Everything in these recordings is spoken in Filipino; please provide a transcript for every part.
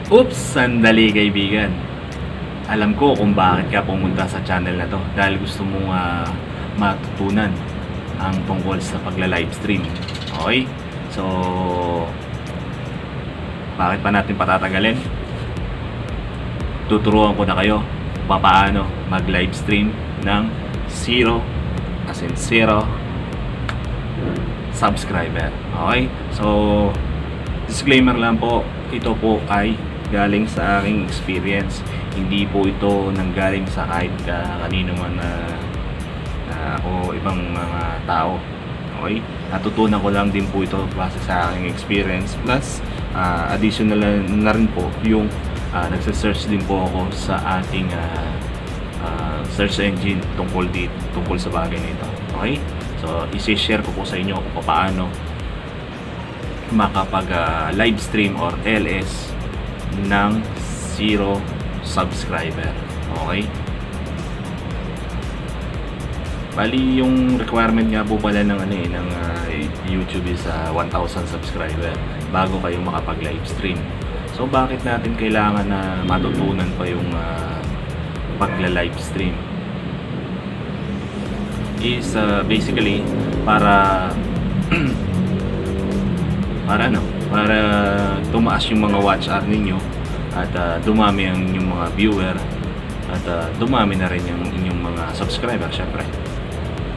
Oops! Sandali kaibigan. Alam ko kung bakit ka pumunta sa channel na to. Dahil gusto mong matutunan ang tungkol sa pagla-livestream. Okay? So, bakit pa natin patatagalin? Tuturuan ko na kayo paano mag-livestream ng zero subscriber. Okay? So, disclaimer lang po, ito po ay galing sa aking experience. Hindi po ito nanggaling sa kahit kanino man o ibang mga tao. Okay? Natutunan ko lang din po ito base sa aking experience. Plus, additional na rin po yung nagsa-search din po ako sa ating search engine tungkol sa bagay na ito. Okay? So, isi-share ko po sa inyo kung paano makapag live stream or LS ng zero subscriber. Okay? Bali yung requirement nga po pala ng YouTube is 1,000 subscriber bago kayo makapag live stream. So bakit natin kailangan na matutunan pa yung pagla live stream? Is basically para para tumaas yung mga watch hour ninyo at dumami ang inyong mga viewer at dumami na rin yung inyong mga subscriber. Syempre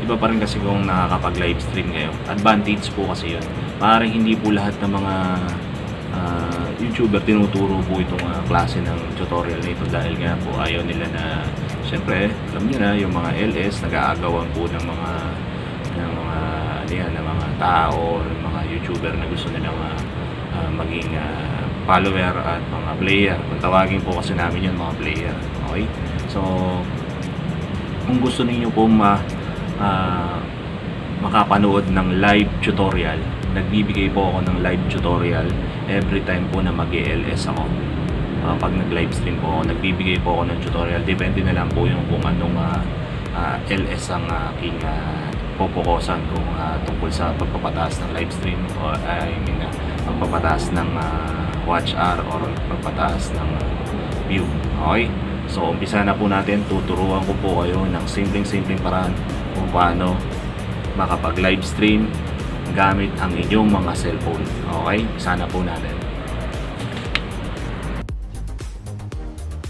iba pa rin kasi kung nakakapag live stream kayo. Advantage po kasi yun. Parang hindi po lahat ng mga YouTuber tinuturo po itong klase ng tutorial nito dahil nga po ayaw nila na, syempre alam nyo na, yung mga LS nag-aagawan po ng mga tao, ng mga YouTuber na gusto nilang maging follower at mga player. Kung tawagin po kasi namin yun, mga player. Okay? So kung gusto niyo po makapanood ng live tutorial, nagbibigay po ako ng live tutorial every time po na mag-LS ako. Pag nag-live stream po ako, nagbibigay po ako ng tutorial. Depende na lang po yung kung anong LS ang aking pupukosan, kung tungkol sa pagpapataas ng live stream o pagpapataas ng watch hour or pagpapataas ng view. Okay? So umpisa na po natin. Tuturuan ko po kayo ng simpleng paraan kung paano makapag live stream gamit ang inyong mga cellphone. Okay? Sana po natin.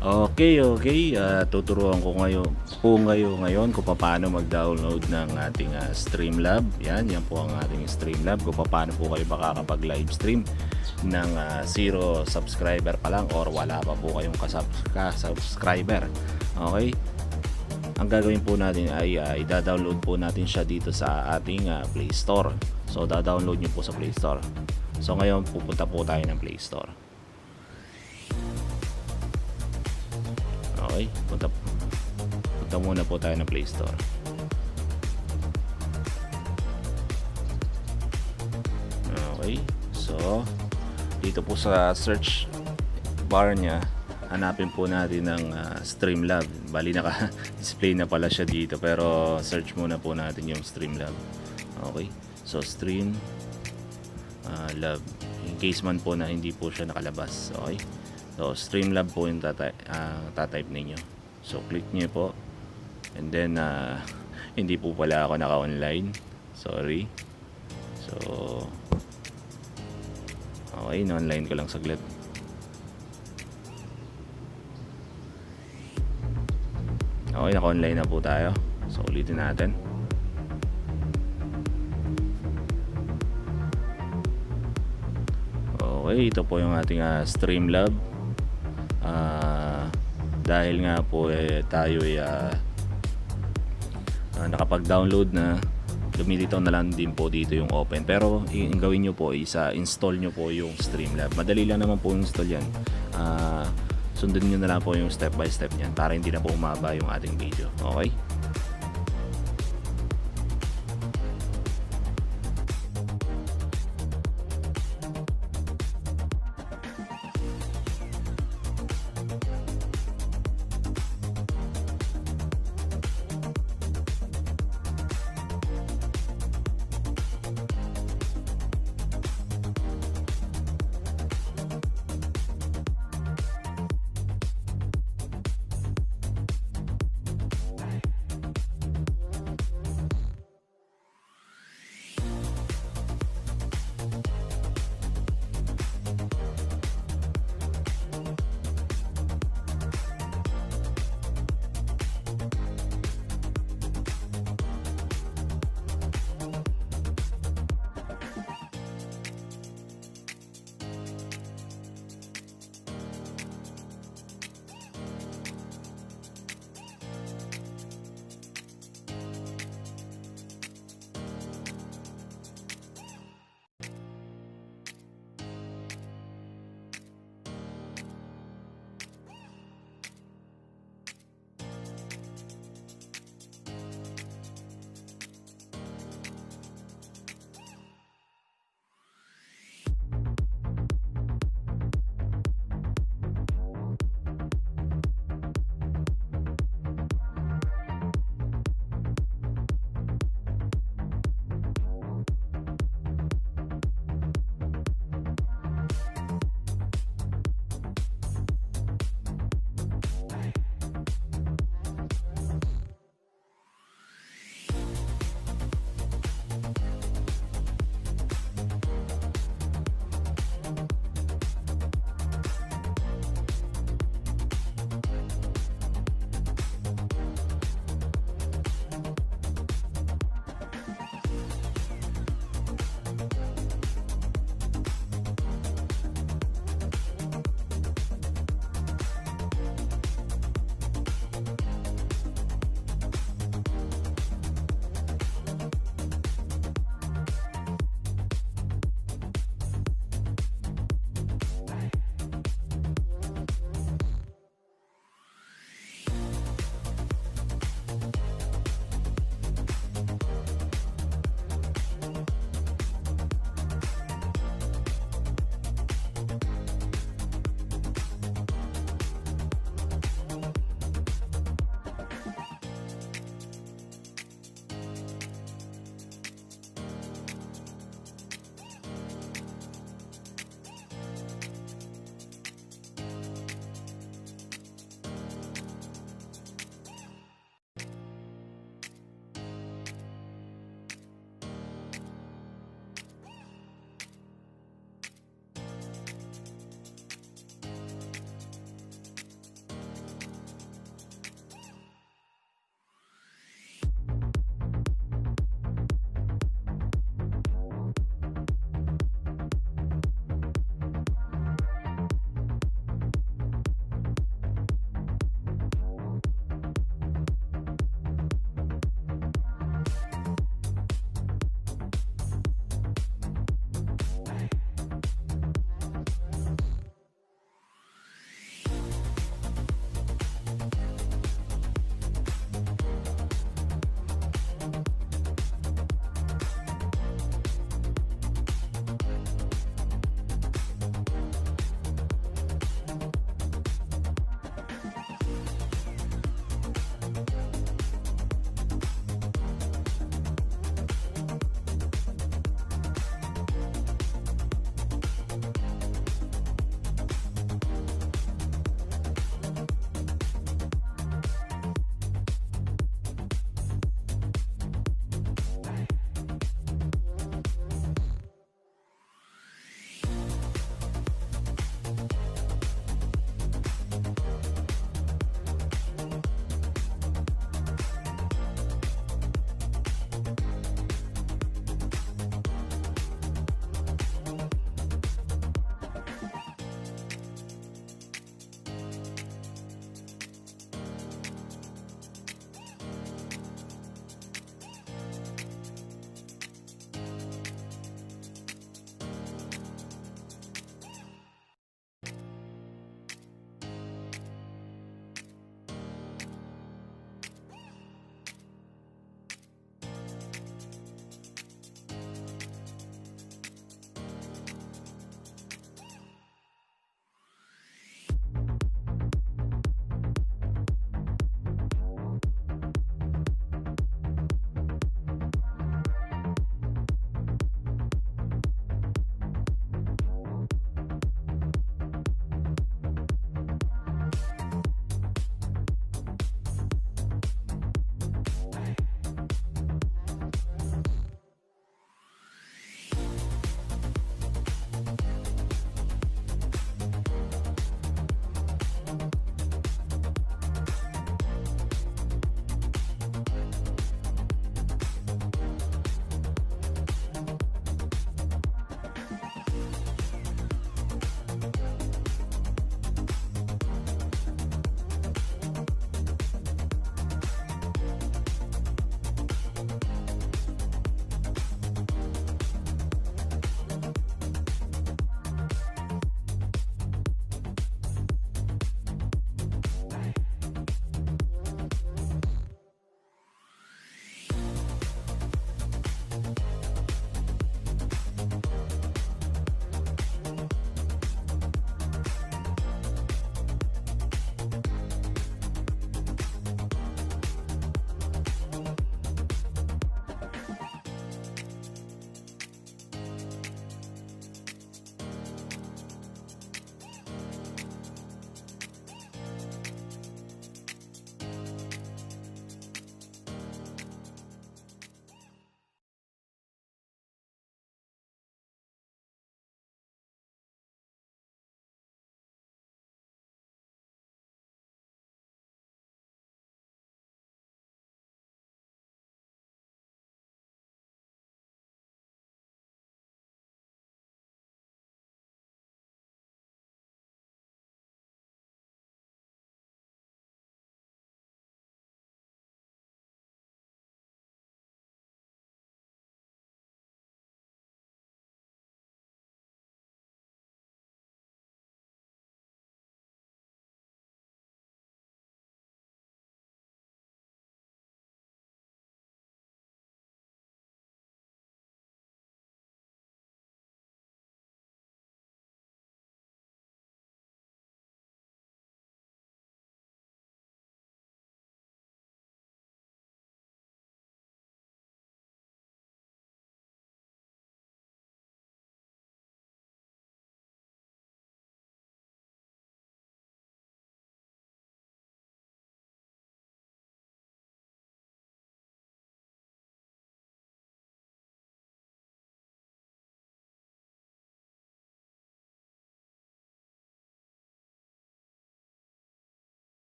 Okay. Tuturuan ko ngayon kung paano mag-download ng ating Streamlab. Yan po ang ating Streamlab. Kung paano po kayo makakapag live stream ng zero subscriber pa lang or wala pa po kayong ka-subscriber. Okay? Ang gagawin po natin ay i-download po natin siya dito sa ating Play Store. So da-download niyo po sa Play Store. So ngayon pupunta po tayo ng Play Store. Okay, punta muna po tayo ng Play Store. Okay, so dito po sa search bar niya, hanapin po natin ng Streamlab. Bali naka-display na pala siya dito, pero search muna po natin yung Streamlab. Okay, so Streamlab, in case man po na hindi po siya nakalabas. Okay, so Streamlab po yung tatype ninyo. So click nyo po, and then hindi po pala ako naka-online, sorry. So okay, na-online ko lang saglit. Okay, naka-online na po tayo. So ulitin natin. Okay, ito po yung ating Streamlab. Dahil nga po tayo nakapag-download na, lumilitaw na lang din po dito yung open. Pero ang gawin nyo po is install nyo po yung Streamlab. Madali lang naman po install yan. Sundin nyo na lang po yung step by step niyan para hindi na po umaba yung ating video. Okay?